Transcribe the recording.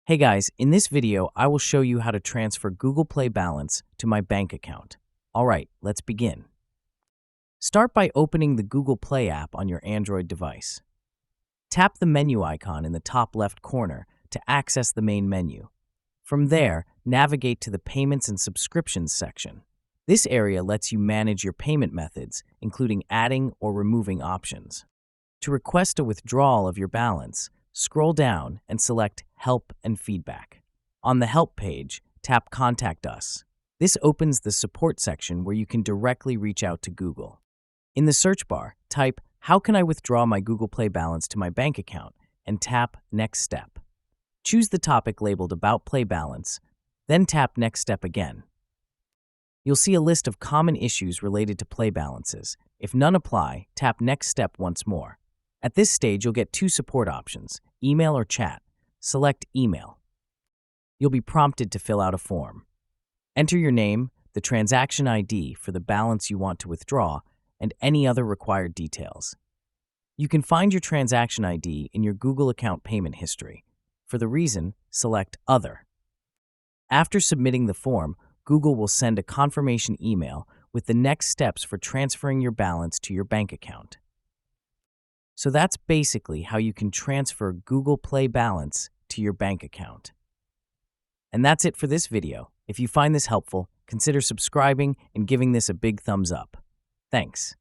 Hey guys, in this video, I will show you how to transfer Google Play balance to my bank account. All right, let's begin. Start by opening the Google Play app on your Android device. Tap the menu icon in the top left corner to access the main menu. From there, navigate to the Payments and Subscriptions section. This area lets you manage your payment methods, including adding or removing options. To request a withdrawal of your balance, scroll down and select Help and Feedback. On the Help page, tap Contact Us. This opens the support section where you can directly reach out to Google. In the search bar, type How can I withdraw my Google Play balance to my bank account and tap Next Step. Choose the topic labeled About Play Balance, then tap Next Step again. You'll see a list of common issues related to play balances. If none apply, tap Next Step once more. At this stage, you'll get two support options, email or chat. Select Email. You'll be prompted to fill out a form. Enter your name, the transaction ID for the balance you want to withdraw, and any other required details. You can find your transaction ID in your Google account payment history. For the reason, select Other. After submitting the form, Google will send a confirmation email with the next steps for transferring your balance to your bank account. So that's basically how you can transfer Google Play balance to your bank account. And that's it for this video. If you find this helpful, consider subscribing and giving this a big thumbs up. Thanks.